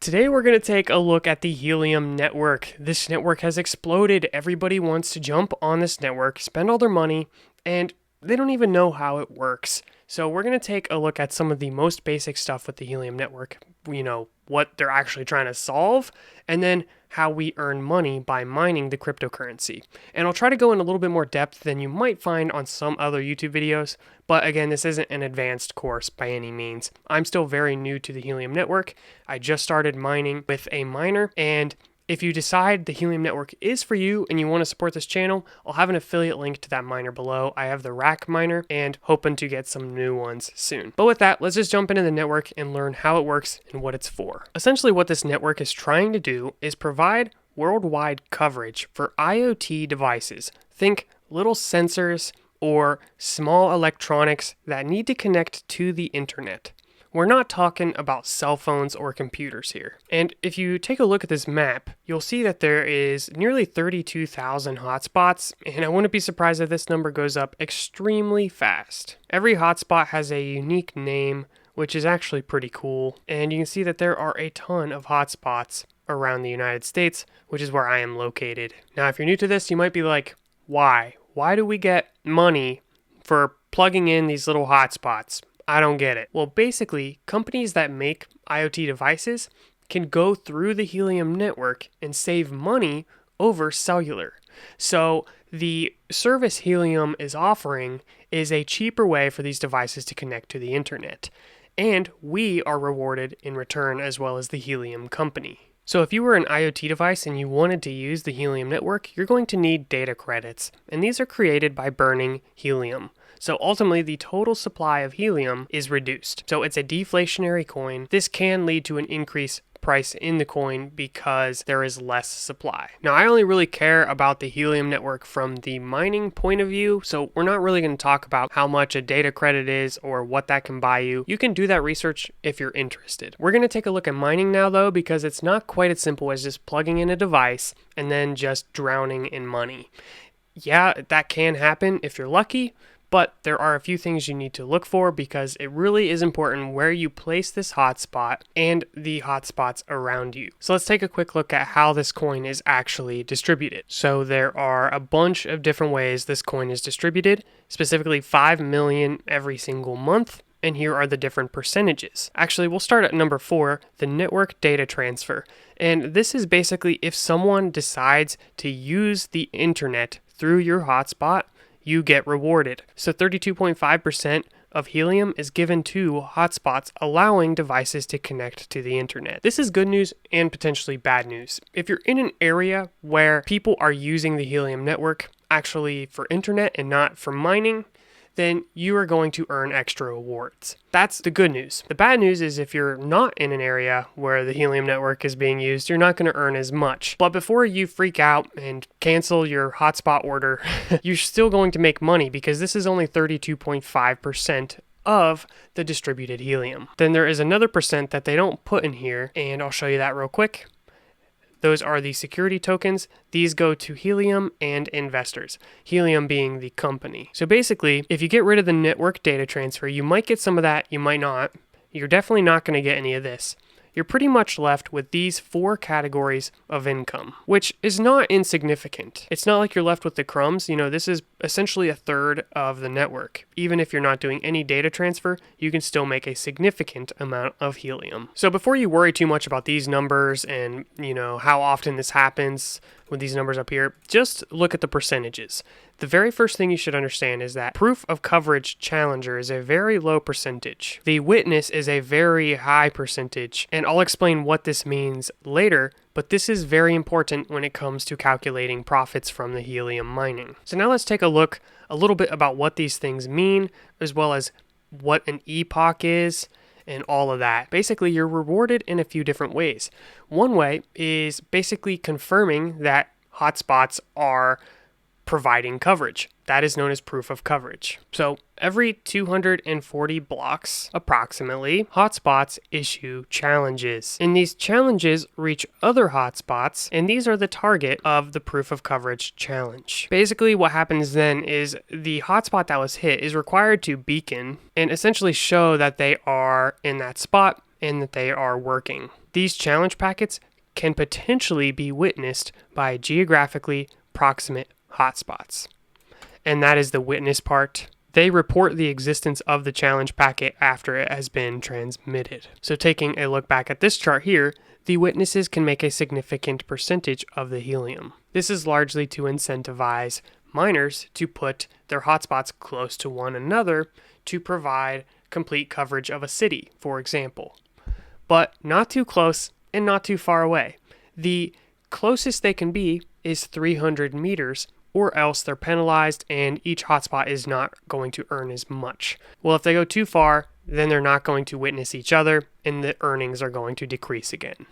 Today we're going to take a look at the Helium network. This network has exploded. Everybody wants to jump on this network, spend all their money, and they don't even know how it works. So we're going to take a look at some of the most basic stuff with the Helium network, what they're actually trying to solve, and then how we earn money by mining the cryptocurrency. And I'll try to go in a little bit more depth than you might find on some other YouTube videos, but again, this isn't an advanced course by any means. I'm still very new to the Helium network. I just started mining with a miner, and if you decide the Helium network is for you and you want to support this channel, I'll have an affiliate link to that miner below. I have the rack miner and hoping to get some new ones soon. But with that, let's just jump into the network and learn how it works and what it's for. Essentially, what this network is trying to do is provide worldwide coverage for IoT devices. Think little sensors or small electronics that need to connect to the internet. We're not talking about cell phones or computers here. And if you take a look at this map, you'll see that there is nearly 32,000 hotspots, and I wouldn't be surprised if this number goes up extremely fast. Every hotspot has a unique name, which is actually pretty cool, and you can see that there are a ton of hotspots around the United States, which is where I am located. Now, if you're new to this, you might be like, why? Why do we get money for plugging in these little hotspots? I don't get it. Well, basically, companies that make IoT devices can go through the Helium network and save money over cellular. So the service Helium is offering is a cheaper way for these devices to connect to the internet. And we are rewarded in return as well as the Helium company. So if you were an IoT device and you wanted to use the Helium network, you're going to need data credits. And these are created by burning helium. So ultimately, the total supply of helium is reduced. So it's a deflationary coin. This can lead to an increased price in the coin because there is less supply. Now, I only really care about the Helium network from the mining point of view, so we're not really going to talk about how much a data credit is or what that can buy you. You can do that research if you're interested. We're going to take a look at mining now, though, because it's not quite as simple as just plugging in a device and then just drowning in money. Yeah, that can happen if you're lucky, but there are a few things you need to look for because it really is important where you place this hotspot and the hotspots around you. So let's take a quick look at how this coin is actually distributed. So there are a bunch of different ways this coin is distributed, specifically 5 million every single month. And here are the different percentages. Actually, we'll start at number 4, the network data transfer. And this is basically if someone decides to use the internet through your hotspot, you get rewarded. So 32.5% of helium is given to hotspots, allowing devices to connect to the internet. This is good news and potentially bad news. If you're in an area where people are using the Helium network actually for internet and not for mining, then you are going to earn extra rewards. That's the good news. The bad news is if you're not in an area where the Helium network is being used, you're not going to earn as much. But before you freak out and cancel your hotspot order, you're still going to make money because this is only 32.5% of the distributed helium. Then there is another percent that they don't put in here, and I'll show you that real quick. Those are the security tokens. These go to Helium and investors, Helium being the company. So basically, if you get rid of the network data transfer, you might get some of that, you might not. You're definitely not going to get any of this. You're pretty much left with these 4 categories of income, which is not insignificant. It's not like you're left with the crumbs. This is essentially a third of the network. Even if you're not doing any data transfer, you can still make a significant amount of helium. So before you worry too much about these numbers and, how often this happens with these numbers up here, just look at the percentages. The very first thing you should understand is that proof of coverage challenger is a very low percentage. The witness is a very high percentage, and I'll explain what this means later, but this is very important when it comes to calculating profits from the helium mining. So now let's take a look a little bit about what these things mean, as well as what an epoch is, and all of that. Basically, you're rewarded in a few different ways. One way is basically confirming that hotspots are providing coverage. That is known as proof of coverage. So every 240 blocks, approximately, hotspots issue challenges. And these challenges reach other hotspots, and these are the target of the proof of coverage challenge. Basically, what happens then is the hotspot that was hit is required to beacon and essentially show that they are in that spot and that they are working. These challenge packets can potentially be witnessed by geographically proximate hotspots. And that is the witness part. They report the existence of the challenge packet after it has been transmitted. So taking a look back at this chart here, the witnesses can make a significant percentage of the helium. This is largely to incentivize miners to put their hotspots close to one another to provide complete coverage of a city, for example. But not too close and not too far away. The closest they can be is 300 meters, or else they're penalized and each hotspot is not going to earn as much. Well, if they go too far, then they're not going to witness each other and the earnings are going to decrease again.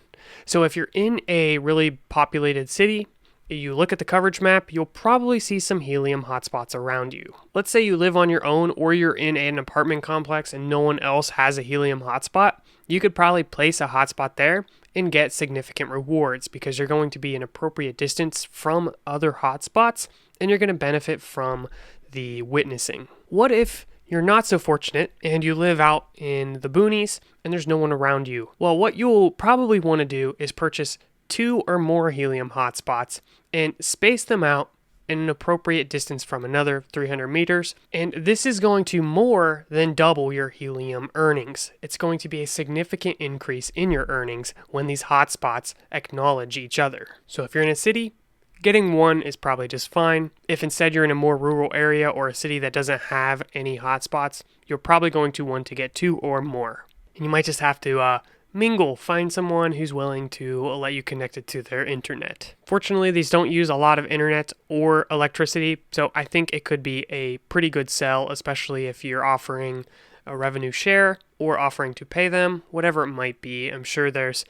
So if you're in a really populated city, you look at the coverage map, you'll probably see some helium hotspots around you. Let's say you live on your own or you're in an apartment complex and no one else has a helium hotspot. You could probably place a hotspot there and get significant rewards because you're going to be an appropriate distance from other hotspots and you're going to benefit from the witnessing. What if you're not so fortunate and you live out in the boonies and there's no one around you? Well, what you'll probably want to do is purchase 2 or more helium hotspots and space them out in an appropriate distance from another 300 meters. And this is going to more than double your helium earnings. It's going to be a significant increase in your earnings when these hotspots acknowledge each other. So if you're in a city, getting 1 is probably just fine. If instead you're in a more rural area or a city that doesn't have any hotspots, you're probably going to want to get 2 or more. And you might just have to mingle, find someone who's willing to let you connect it to their internet. Fortunately, these don't use a lot of internet or electricity, so I think it could be a pretty good sell, especially if you're offering a revenue share or offering to pay them, whatever it might be. I'm sure there's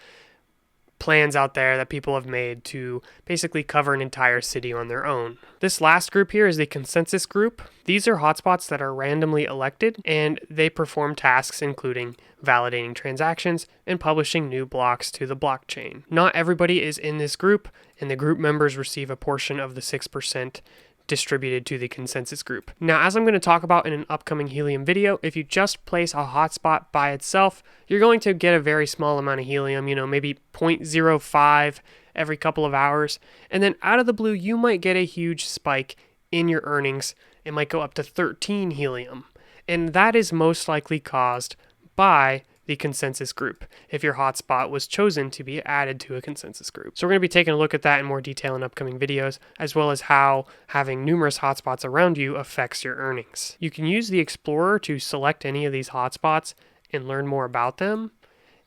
plans out there that people have made to basically cover an entire city on their own. This last group here is the consensus group. These are hotspots that are randomly elected and they perform tasks including validating transactions and publishing new blocks to the blockchain. Not everybody is in this group and the group members receive a portion of the 6% distributed to the consensus group. Now, as I'm going to talk about in an upcoming helium video, if you just place a hotspot by itself, you're going to get a very small amount of helium, maybe 0.05 every couple of hours. And then out of the blue, you might get a huge spike in your earnings. It might go up to 13 helium. And that is most likely caused by the consensus group, if your hotspot was chosen to be added to a consensus group. So we're going to be taking a look at that in more detail in upcoming videos, as well as how having numerous hotspots around you affects your earnings. You can use the Explorer to select any of these hotspots and learn more about them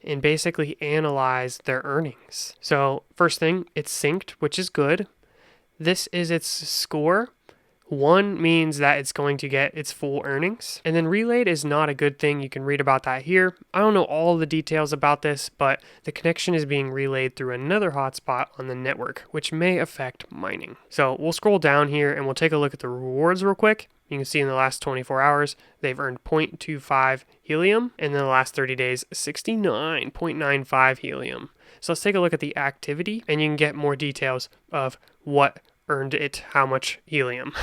and basically analyze their earnings. So first thing, it's synced, which is good. This is its score. 1 means that it's going to get its full earnings. And then relayed is not a good thing. You can read about that here. I don't know all the details about this, but the connection is being relayed through another hotspot on the network, which may affect mining. So we'll scroll down here and we'll take a look at the rewards real quick. You can see in the last 24 hours, they've earned 0.25 helium, and in the last 30 days, 69.95 helium. So let's take a look at the activity, and you can get more details of what earned it how much helium.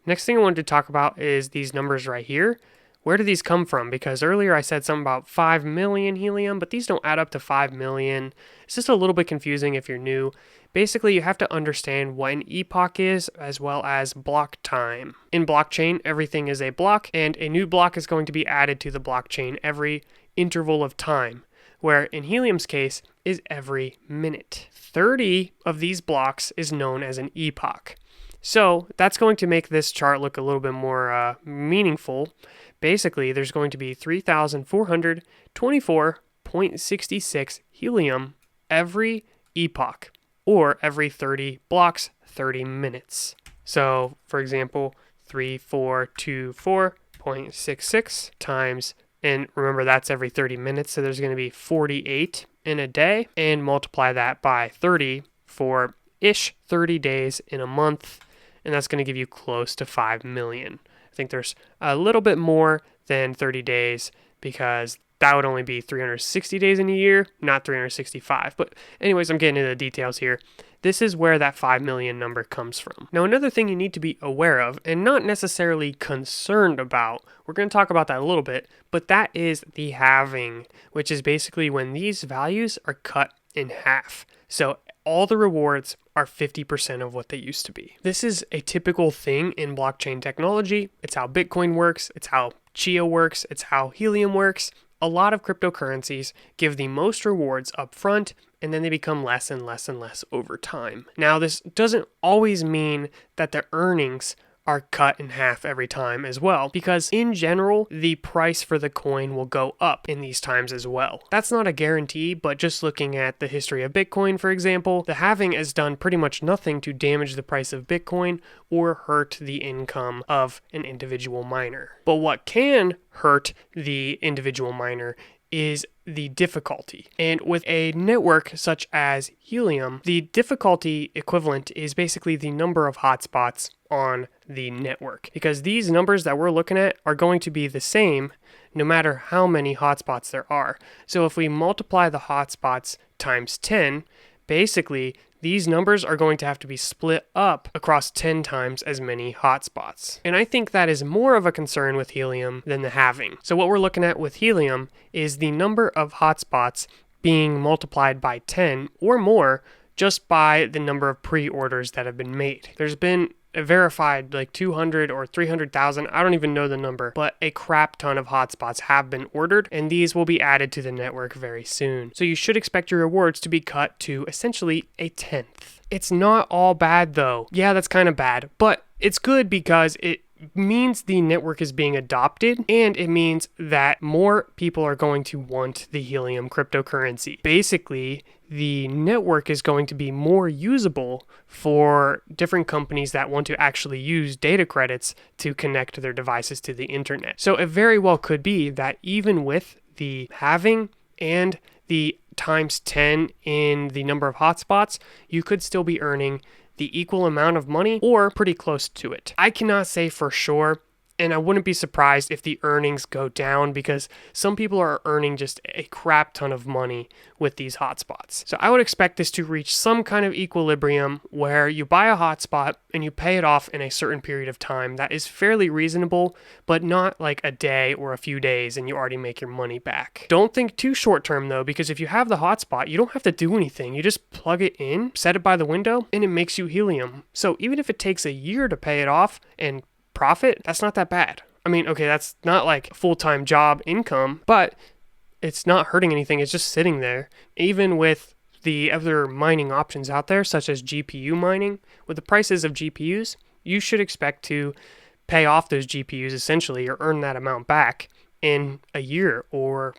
Next thing I wanted to talk about is these numbers right here. Where do these come from? Because earlier I said something about 5 million helium, but these don't add up to 5 million. It's just a little bit confusing if you're new. Basically, you have to understand what an epoch is as well as block time. In blockchain, everything is a block, and a new block is going to be added to the blockchain every interval of time, where in helium's case is every minute. 30 of these blocks is known as an epoch. So that's going to make this chart look a little bit more meaningful. Basically, there's going to be 3,424.66 helium every epoch, or every 30 blocks, 30 minutes. So, for example, 3424.66 times, and remember that's every 30 minutes, so there's going to be 48 in a day, and multiply that by 30 for 30 days in a month, and that's going to give you close to 5 million. I think there's a little bit more than 30 days because that would only be 360 days in a year, not 365. But anyways, I'm getting into the details here. This is where that 5 million number comes from. Now, another thing you need to be aware of and not necessarily concerned about, we're going to talk about that a little bit, but that is the halving, which is basically when these values are cut in half. So all the rewards are 50% of what they used to be. This is a typical thing in blockchain technology. It's how Bitcoin works. It's how Chia works. It's how Helium works. A lot of cryptocurrencies give the most rewards up front, and then they become less and less and less over time. Now, this doesn't always mean that the earnings are cut in half every time as well, because in general, the price for the coin will go up in these times as well. That's not a guarantee, but just looking at the history of Bitcoin, for example, the halving has done pretty much nothing to damage the price of Bitcoin or hurt the income of an individual miner. But what can hurt the individual miner is the difficulty. And with a network such as Helium, the difficulty equivalent is basically the number of hotspots on the network, because these numbers that we're looking at are going to be the same no matter how many hotspots there are. So if we multiply the hotspots times 10, basically these numbers are going to have to be split up across 10 times as many hotspots. And I think that is more of a concern with Helium than the halving. So what we're looking at with Helium is the number of hotspots being multiplied by 10 or more just by the number of pre-orders that have been made. There's been a verified like 200 or 300,000, I don't even know the number, but a crap ton of hotspots have been ordered, and these will be added to the network very soon. So you should expect your rewards to be cut to essentially a tenth. It's not all bad though. Yeah, that's kind of bad, but it's good because it means the network is being adopted, and it means that more people are going to want the Helium cryptocurrency. Basically, the network is going to be more usable for different companies that want to actually use data credits to connect their devices to the internet. So it very well could be that even with the halving and the times 10 in the number of hotspots, you could still be earning the equal amount of money or pretty close to it. I cannot say for sure, and I wouldn't be surprised if the earnings go down, because some people are earning just a crap ton of money with these hotspots. So I would expect this to reach some kind of equilibrium where you buy a hotspot and you pay it off in a certain period of time that is fairly reasonable, but not like a day or a few days and you already make your money back. Don't think too short term though, because if you have the hotspot, you don't have to do anything. You just plug it in, set it by the window, and it makes you Helium. So even if it takes a year to pay it off and profit, that's not that bad. I mean, okay, that's not like full-time job income, but it's not hurting anything. It's just sitting there. Even with the other mining options out there, such as GPU mining, with the prices of GPUs, you should expect to pay off those GPUs essentially, or earn that amount back in a year or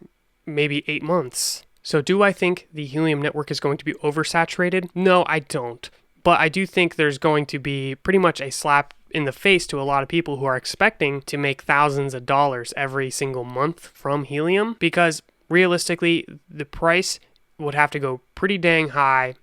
maybe 8 months. So do I think the Helium network is going to be oversaturated? No, I don't. But I do think there's going to be pretty much a slap in the face to a lot of people who are expecting to make thousands of dollars every single month from Helium, because realistically, the price would have to go pretty dang high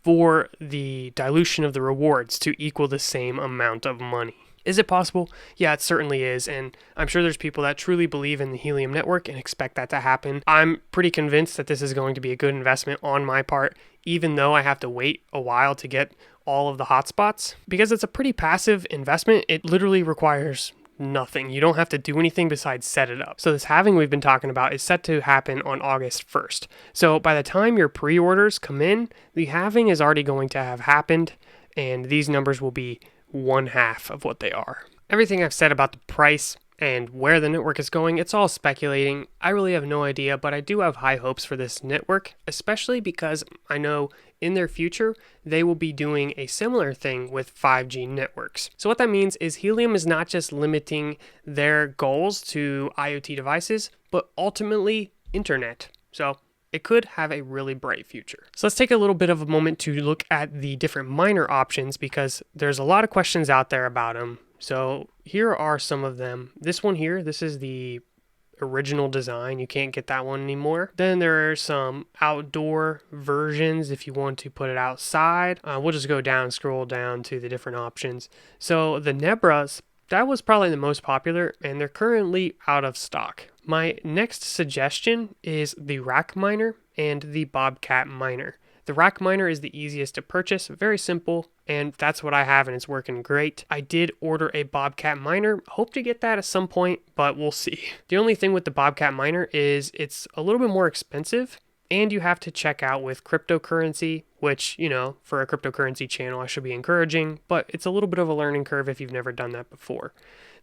for the dilution of the rewards to equal the same amount of money. Is it possible? Yeah, it certainly is, and I'm sure there's people that truly believe in the Helium network and expect that to happen. I'm pretty convinced that this is going to be a good investment on my part, even though I have to wait a while to get all of the hotspots, because it's a pretty passive investment. It literally requires nothing. You don't have to do anything besides set it up. So this halving we've been talking about is set to happen on August 1st. So by the time your pre-orders come in, the halving is already going to have happened, and these numbers will be 1/2 of what they are. Everything I've said about the price and where the network is going, it's all speculating. I really have no idea, but I do have high hopes for this network, especially because I know in their future, they will be doing a similar thing with 5G networks. So what that means is Helium is not just limiting their goals to IoT devices, but ultimately internet. So it could have a really bright future. So let's take a little bit of a moment to look at the different miner options, because there's a lot of questions out there about them. So here are some of them. This one here, this is the original design. You can't get that one anymore. Then there are some outdoor versions if you want to put it outside. We'll just go down, scroll down to the different options. So the Nebra's That was probably the most popular, and they're currently out of stock. My next suggestion is the Rack Miner and the Bobcat Miner. The Rack Miner is the easiest to purchase, very simple, and that's what I have and it's working great. I did order a Bobcat Miner, hope to get that at some point, but we'll see. The only thing with the Bobcat Miner is it's a little bit more expensive, and you have to check out with cryptocurrency, which, for a cryptocurrency channel I should be encouraging, but it's a little bit of a learning curve if you've never done that before.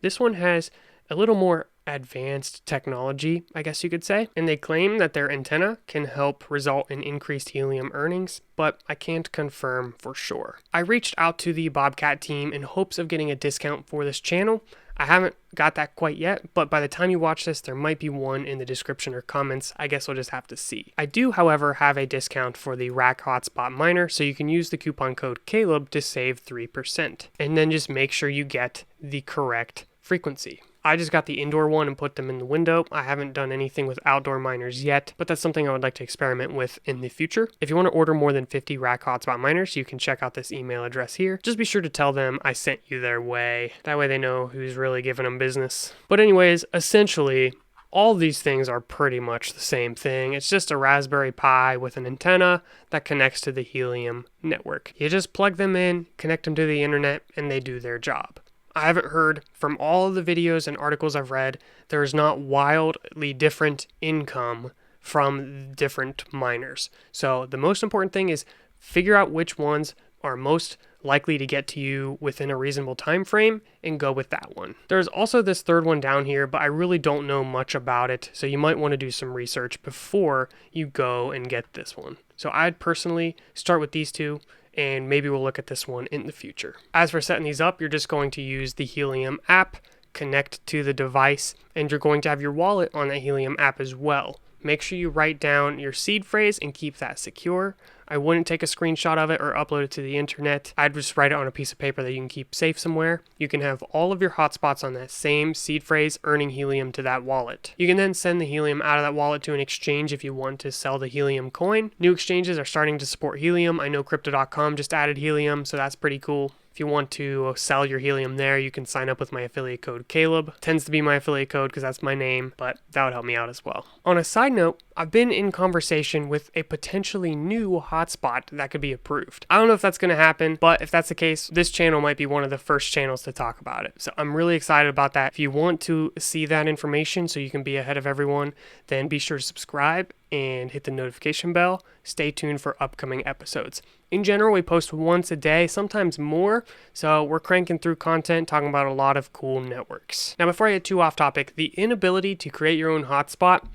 This one has a little more advanced technology, I guess you could say, and they claim that their antenna can help result in increased helium earnings, but I can't confirm for sure. I reached out to the Bobcat team in hopes of getting a discount for this channel. I haven't got that quite yet, but by the time you watch this, there might be one in the description or comments. I guess we'll just have to see. I do, however, have a discount for the Rack Hotspot Miner, so you can use the coupon code Caleb to save 3%. And then just make sure you get the correct frequency. I just got the indoor one and put them in the window. I haven't done anything with outdoor miners yet, but that's something I would like to experiment with in the future. If you want to order more than 50 Rack Hotspot miners, you can check out this email address here. Just be sure to tell them I sent you their way. That way they know who's really giving them business. But anyways, essentially, all these things are pretty much the same thing. It's just a Raspberry Pi with an antenna that connects to the Helium network. You just plug them in, connect them to the internet, and they do their job. I haven't heard from all of the videos and articles I've read, there's not wildly different income from different miners. So the most important thing is figure out which ones are most likely to get to you within a reasonable time frame and go with that one. There's also this third one down here, but I really don't know much about it, so you might want to do some research before you go and get this one. So I'd personally start with these two, and maybe we'll look at this one in the future. As for setting these up, you're just going to use the Helium app, connect to the device, and you're going to have your wallet on the Helium app as well. Make sure you write down your seed phrase and keep that secure. I wouldn't take a screenshot of it or upload it to the internet. I'd just write it on a piece of paper that you can keep safe somewhere. You can have all of your hotspots on that same seed phrase earning Helium to that wallet. You can then send the Helium out of that wallet to an exchange if you want to sell the Helium coin. New exchanges are starting to support Helium. I know Crypto.com just added Helium, so that's pretty cool. If you want to sell your Helium there, you can sign up with my affiliate code Caleb. Tends to be my affiliate code because that's my name, but that would help me out as well. On a side note, I've been in conversation with a potentially new hotspot that could be approved. I don't know if that's going to happen, but if that's the case, this channel might be one of the first channels to talk about it. So I'm really excited about that. If you want to see that information so you can be ahead of everyone, then be sure to subscribe and hit the notification bell. Stay tuned for upcoming episodes. In general, we post once a day, sometimes more, so we're cranking through content talking about a lot of cool networks. Now, before I get too off topic, the inability to create your own hotspot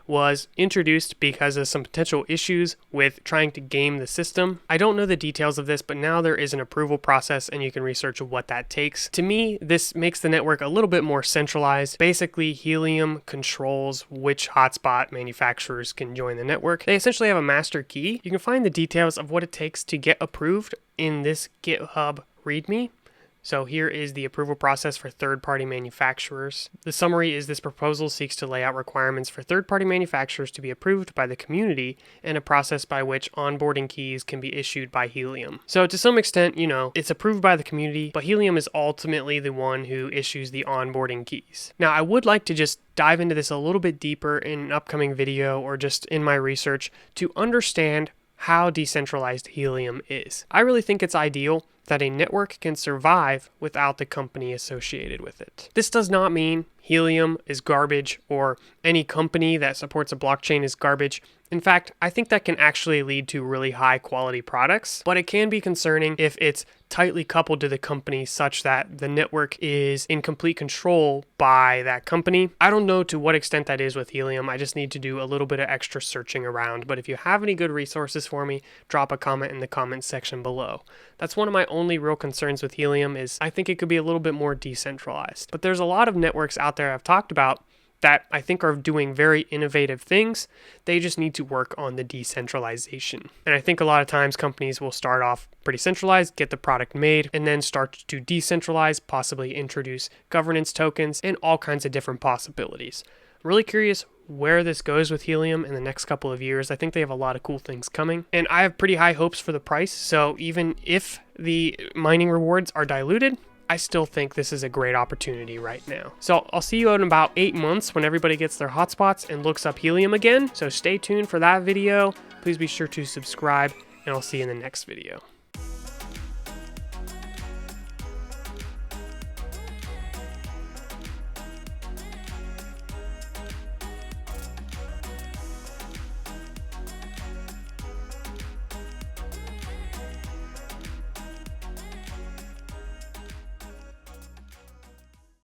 was introduced because of some potential issues with trying to game the system. I don't know the details of this, but now there is an approval process and you can research what that takes. To me, this makes the network a little bit more centralized. Basically, Helium controls which hotspot manufacturers can join the network. They essentially have a master key. You can find the details of what it takes to get approved in this GitHub README. So here is the approval process for third-party manufacturers. The summary is this proposal seeks to lay out requirements for third-party manufacturers to be approved by the community and a process by which onboarding keys can be issued by Helium. So to some extent, it's approved by the community, but Helium is ultimately the one who issues the onboarding keys. Now, I would like to just dive into this a little bit deeper in an upcoming video or just in my research to understand how decentralized Helium is. I really think it's ideal that a network can survive without the company associated with it. This does not mean Helium is garbage or any company that supports a blockchain is garbage. In fact, I think that can actually lead to really high quality products, but it can be concerning if it's tightly coupled to the company such that the network is in complete control by that company. I don't know to what extent that is with Helium. I just need to do a little bit of extra searching around, but if you have any good resources for me, drop a comment in the comment section below. That's one of my only real concerns with Helium is I think it could be a little bit more decentralized. But there's a lot of networks out there I've talked about that I think are doing very innovative things. They just need to work on the decentralization. And I think a lot of times companies will start off pretty centralized, get the product made, and then start to decentralize, possibly introduce governance tokens and all kinds of different possibilities. I'm really curious where this goes with Helium in the next couple of years. I think they have a lot of cool things coming, and I have pretty high hopes for the price. So even if the mining rewards are diluted, I still think this is a great opportunity right now. So I'll see you in about 8 months when everybody gets their hotspots and looks up Helium again. So stay tuned for that video. Please be sure to subscribe, and I'll see you in the next video.